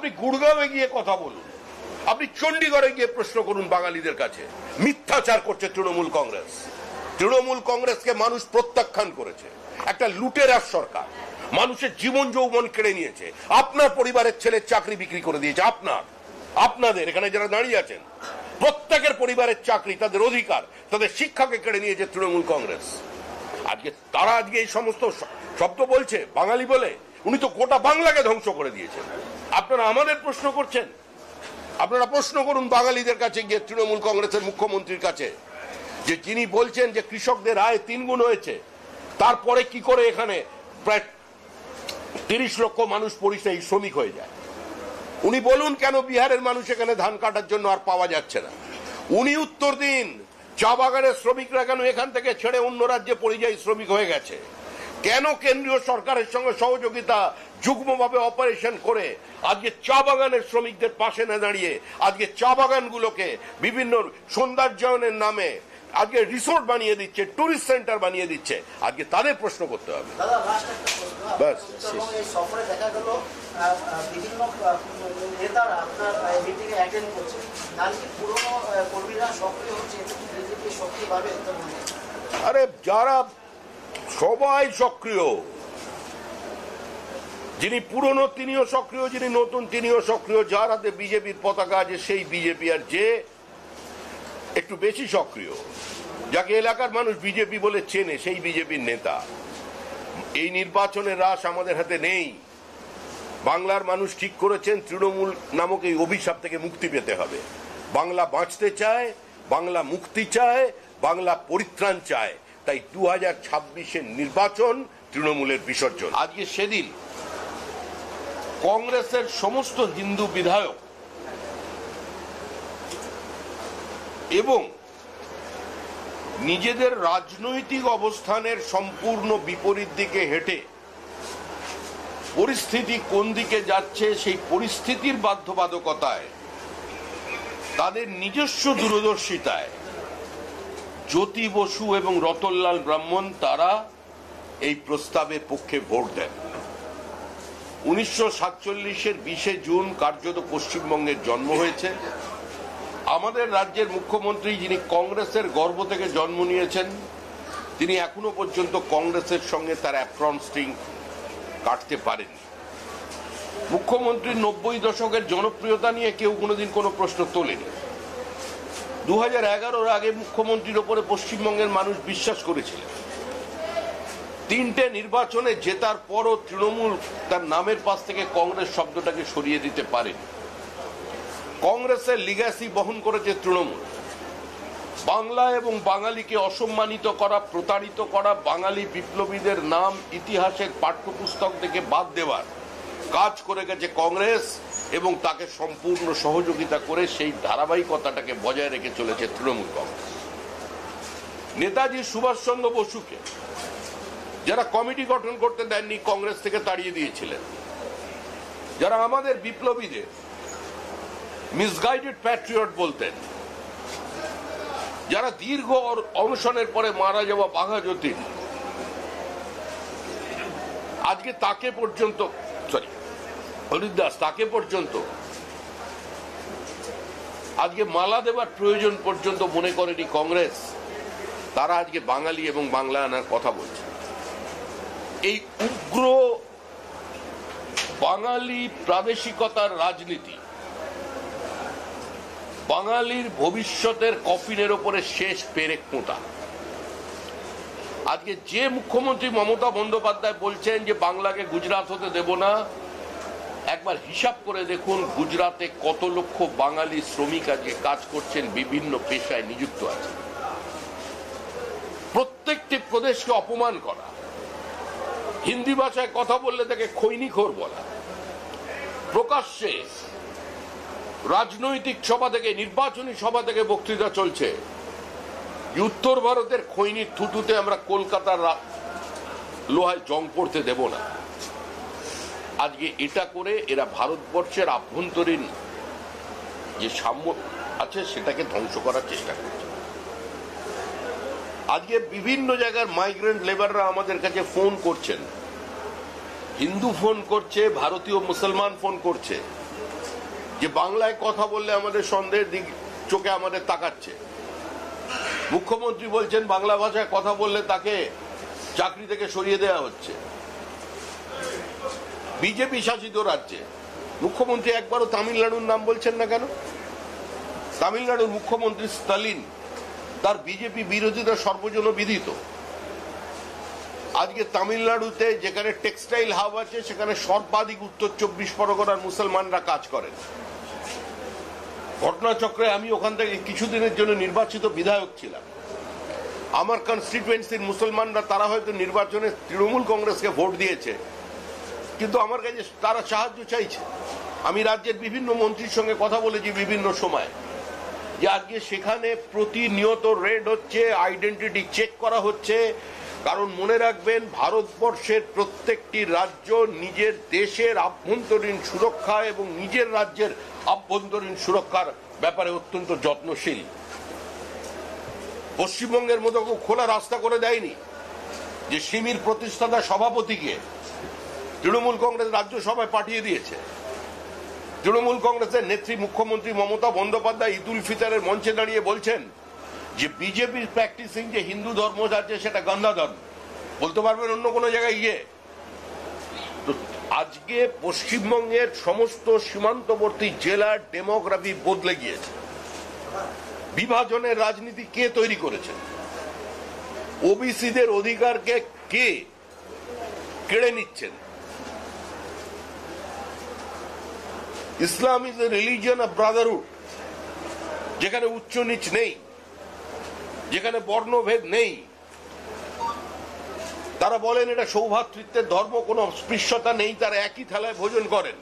আপনি গুড়গাঁওয়ে গিয়ে কথা বলুন, আপনি চণ্ডীগড়ে গিয়ে প্রশ্ন করুন বাঙালিদের কাছে। মিথ্যাচার করছে তৃণমূল কংগ্রেস। তৃণমূল কংগ্রেসকে মানুষ প্রত্যাখ্যান করেছে, একটা লুটেরার সরকার, মানুষের জীবন যৌবন কেড়ে নিয়েছে। আপনার পরিবারের ছেলের চাকরি বিক্রি করে দিয়েছে, আপনাদের এখানে যারা দাঁড়িয়ে আছেন প্রত্যেকের পরিবারের চাকরি, তাদের অধিকার, তাদের শিক্ষাকে কেড়ে নিয়েছে তৃণমূল কংগ্রেস। তারা আজকে এই সমস্ত শব্দ বলছে বাঙালি বলে। উনি তো গোটা বাংলাকে ধ্বংস করে দিয়েছেন। আপনারা আমাদের প্রশ্ন করছেন? আপনারা প্রশ্ন করুন বাঙালিদের কাছে গিয়ে, তৃণমূল কংগ্রেসের মুখ্যমন্ত্রীর কাছে, যে যিনি বলছেন যে কৃষকদের আয় 3 গুণ হয়েছে, তারপরে কি করে এখানে প্রায় 30 লক্ষ মানুষ পরিযায়ী শ্রমিক হয়ে যায়। উনি বলুন কেন বিহারের মানুষ এখানে ধান কাটার জন্য আর পাওয়া যাচ্ছে না। উনি উত্তর দিন, চা বাগানের শ্রমিকরা কেন এখান থেকে ছেড়ে অন্য রাজ্যে পরিযায়ী শ্রমিক হয়ে গেছে, কেন কেন্দ্রীয় সরকারের সঙ্গে সহযোগিতা যুগ্মভাবে অপারেশন করে আজকে চা বাগানের শ্রমিকদের পাশে না দাঁড়িয়ে আজকে চা বাগানগুলোকে বিভিন্ন সৌন্দর্যায়নের নামে আজকে রিসোর্ট বানিয়ে দিচ্ছে, টুরিস্ট সেন্টার বানিয়ে দিচ্ছে। আজকে তাদের প্রশ্ন করতে হবে। বাস সফরে দেখা গেল বিভিন্ন নেতারা আপনার মিটিংয়ে অ্যাটেন্ড করছে, তাহলে কি পুরনো কর্মীরা সক্রিয় হচ্ছে? বিজেপি সক্রিয়ভাবে? আরে যারা সবাই সক্রিয়, যিনি পুরনো তিনিও সক্রিয়, যিনি নতুন তিনিও সক্রিয়। যার হাতে বিজেপির পতাকা আছে সেই বিজেপি, আর যে একটু বেশি সক্রিয়, যাকে এলাকার মানুষ বিজেপি বলে চেনে, সেই বিজেপির নেতা। এই নির্বাচনের রাশ আমাদের হাতে নেই। বাংলার মানুষ ঠিক করেছেন তৃণমূল নামক এই অভিশাপ থেকে মুক্তি পেতে হবে। বাংলা বাঁচতে চায়, বাংলা মুক্তি চায়, বাংলা পরিত্রাণ চায়। তাই 2026-এর নির্বাচন তৃণমূলের বিসর্জন। আজকে সেদিন কংগ্রেসের সমস্ত হিন্দু বিধায়ক এবং নিজেদের রাজনৈতিক অবস্থানের সম্পূর্ণ বিপরীত দিকে হেঁটে পরিস্থিতি কোন দিকে যাচ্ছে সেই পরিস্থিতির বাধ্যবাধকতায়, তাদের নিজস্ব দূরদর্শিতায় জ্যোতি বসু এবং রতনলাল ব্রাহ্মণ তারা এই প্রস্তাবের পক্ষে ভোট দেন। 1947-এর 20 জুন কার্যত পশ্চিমবঙ্গের জন্ম হয়েছে। আমাদের রাজ্যের মুখ্যমন্ত্রী, যিনি কংগ্রেসের গর্ভ থেকে জন্ম নিয়েছেন, তিনি এখনো পর্যন্ত কংগ্রেসের সঙ্গে তার অ্যাপ্রন স্ট্রিং কাটতে পারেননি। মুখ্যমন্ত্রীর 90 দশকের জনপ্রিয়তা নিয়ে কেউ কোনোদিন কোনো প্রশ্ন তোলেনি। 2011-র আগে মুখ্যমন্ত্রীর ওপরে পশ্চিমবঙ্গের মানুষ বিশ্বাস করেছিলেন। 3টে নির্বাচনে জেতার পরও তৃণমূল তার নামের পাশ থেকে কংগ্রেস শব্দটাকে সরিয়ে দিতে পারেনি। কংগ্রেসের লিগ্যাসি বহন করেছে তৃণমূল। বাংলা এবং বাঙালিকে অসম্মানিত করা, প্রতারিত করা, বাঙালি বিপ্লবীদের নাম ইতিহাসের পাঠ্যপুস্তক থেকে বাদ দেওয়ার কাজ করে গেছে কংগ্রেস, এবং তাকে সম্পূর্ণ সহযোগিতা করে সেই ধারাবাহিকতাটাকে বজায় রেখে চলেছে তৃণমূল কংগ্রেস। নেতাজি সুভাষচন্দ্র বসুকে যারা কমিটি গঠন করতে দেননি, কংগ্রেস থেকে তাড়িয়ে দিয়েছিলেন, যারা আমাদের বিপ্লবীদের মিসগাইডেড প্যাট্রিয়ট বলতেন, যারা দীর্ঘ অনশনের পরে মারা যাওয়া বাঘা যতীন, আজকে তাকে পর্যন্ত হরিদাস, তাকে পর্যন্ত আজকে মালা দেবার প্রয়োজন পর্যন্ত মনে করেনি কংগ্রেস। তারা আজকে বাঙালি এবং বাংলা আনার কথা বলছে। এই উগ্র বাঙালি প্রাদেশিকতার রাজনীতি বাঙালির ভবিষ্যতের কফিনের ওপরে শেষ পেরেক পোঁতা। আজকে যে মুখ্যমন্ত্রী মমতা বন্দ্যোপাধ্যায় বলছেন যে বাংলাকে গুজরাট হতে দেব না, একবার হিসাব করে দেখুন গুজরাটে কত লক্ষ বাঙালি শ্রমিক আজকে কাজ করছেন, বিভিন্ন পেশায় নিযুক্ত আছে। প্রত্যেকটি প্রদেশকে অপমান করা, হিন্দি ভাষায় কথা বললে তাকে খৈনিখোর বলা, প্রকাশ্যে রাজনৈতিক সভা থেকে, নির্বাচনী সভা থেকে বক্তৃতা চলছে উত্তর ভারতের খৈনির থুতুতে আমরা কলকাতার লোহায় জং পড়তে দেব না। আজকে এটা করে এরা ভারতবর্ষের আভ্যন্তরীণ যে সাম্য আছে সেটাকে ধ্বংস করার চেষ্টা করছে। আজকে বিভিন্ন জায়গার মাইগ্রেন্ট লেবাররা আমাদের কাছে ফোন করছেন, হিন্দু ফোন করছে, ভারতীয় মুসলমান ফোন করছে, যে বাংলায় কথা বললে আমাদের সন্দেহের দিক চোখে আমাদের তাকাচ্ছে। মুখ্যমন্ত্রী বলছেন বাংলা ভাষায় কথা বললে তাকে চাকরি থেকে সরিয়ে দেওয়া হচ্ছে। বিজেপি শাসিত রাজ্যে মুখ্যমন্ত্রী একবারও তামিলনাড়ুর নাম বলছেন না কেন? তামিলনাড়ুর মুখ্যমন্ত্রী স্টালিন, তার বিজেপি বিরোধিতা সর্বজন বিদিত। আজকে তামিলনাড়ুতে যেখানে টেক্সটাইল হাব আছে সেখানে সর্বাধিক উত্তর 24 পরগনার মুসলমানরা কাজ করেন। ঘটনাচক্রে আমি ওখান থেকে কিছুদিনের জন্য নির্বাচিত বিধায়ক ছিলাম। আমার কনস্টিটুয়েন্সির মুসলমানরা তারা হয়তো নির্বাচনে তৃণমূল কংগ্রেসকে ভোট দিয়েছে, কিন্তু আমার কাছে তারা সাহায্য চাইছে। আমি রাজ্যের বিভিন্ন মন্ত্রীর সঙ্গে কথা বলেছি বিভিন্ন সময়, যে আজকে সেখানে প্রতিনিয়ত রেড হচ্ছে, আইডেন্টিটি চেক করা হচ্ছে। কারণ মনে রাখবেন, ভারতবর্ষের প্রত্যেকটি রাজ্য নিজের দেশের আভ্যন্তরীণ সুরক্ষা এবং নিজের রাজ্যের আভ্যন্তরীণ সুরক্ষার ব্যাপারে অত্যন্ত যত্নশীল। পশ্চিমবঙ্গের মতো খোলা রাস্তা করে দেয়নি যে সিমির প্রতিষ্ঠাতা সভাপতিকে তৃণমূল কংগ্রেস রাজ্যসভায় পাঠিয়ে দিয়েছে। তৃণমূল কংগ্রেসের নেত্রী মুখ্যমন্ত্রী মমতা বন্দ্যোপাধ্যায় ঈদ উল ফিতরের মঞ্চে দাঁড়িয়ে বলছেন যে বিজেপির প্র্যাকটিসিং যে হিন্দু ধর্ম আছে সেটা গন্ধা ধর্ম। বলতে পারবেন অন্য কোনো জায়গায় গিয়ে? তো আজকে পশ্চিমবঙ্গের সমস্ত সীমান্তবর্তী জেলার ডেমোগ্রাফি বদলে গিয়েছে। বিভাজনের রাজনীতি কে তৈরি করেছেন? ওবিসিদের অধিকারকে কে কেড়ে নিচ্ছেন? Islam is a religion of brotherhood, যেখানে উচ্চ নিচ নেই, যেখানে বর্ণভেদ নেই। তারা বলেন এটা সৌভ্রাতৃত্বের ধর্ম, কোনো অস্পৃশ্যতা নেই, তারা একই থালায় ভোজন করেন।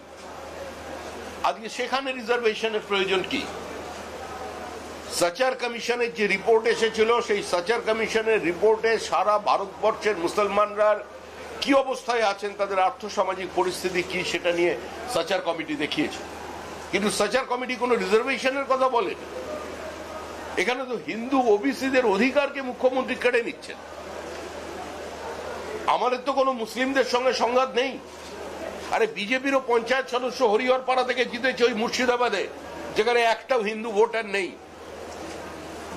আজকে সেখানে রিজার্ভেশনের প্রয়োজন কি? সাচার কমিশনের যে রিপোর্ট এসেছিল, সেই সাচার কমিশনের রিপোর্টে সারা ভারতবর্ষের মুসলমানরা কি অবস্থায় আছেন, তাদের আর্থসামাজিক পরিস্থিতি কি, সেটা নিয়ে সাচার কমিটি দেখিয়েছে। কিন্তু সাচার কমিটি কোনো রিজার্ভেশনের কথা বলেন। এখানে তো হিন্দু ওবিসিদের অধিকারকে মুখ্যমন্ত্রী কেড়ে নিচ্ছেন। আমাদের তো কোনো মুসলিমদের সঙ্গে সংঘাত নেই। আরে বিজেপিরও পঞ্চায়েত সদস্য হরিহর পাড়া থেকে জিতেছে ওই মুর্শিদাবাদে, যেখানে একটাও হিন্দু ভোটার নেই।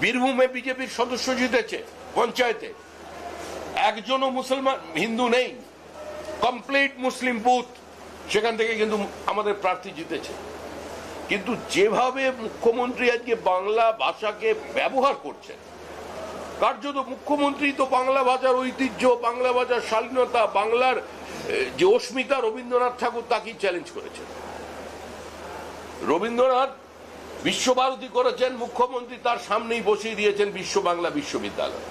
বীরভূমে বিজেপির সদস্য জিতেছে পঞ্চায়েতে, একজনও মুসলমান হিন্দু নেই, কমপ্লিট মুসলিম বুথ, সেখান থেকে কিন্তু আমাদের প্রার্থী জিতেছে। কিন্তু যেভাবে মুখ্যমন্ত্রী আজকে বাংলা ভাষাকে ব্যবহার করছেন, কার্যত মুখ্যমন্ত্রী তো বাংলা ভাষার ঐতিহ্য, বাংলা ভাষার শালীনতা, বাংলার যে অস্মিতা রবীন্দ্রনাথ ঠাকুর তাকেই চ্যালেঞ্জ করেছেন। রবীন্দ্রনাথ বিশ্বভারতী করেছেন, মুখ্যমন্ত্রী তার সামনেই বসিয়ে দিয়েছেন বিশ্ব বাংলা বিশ্ববিদ্যালয়।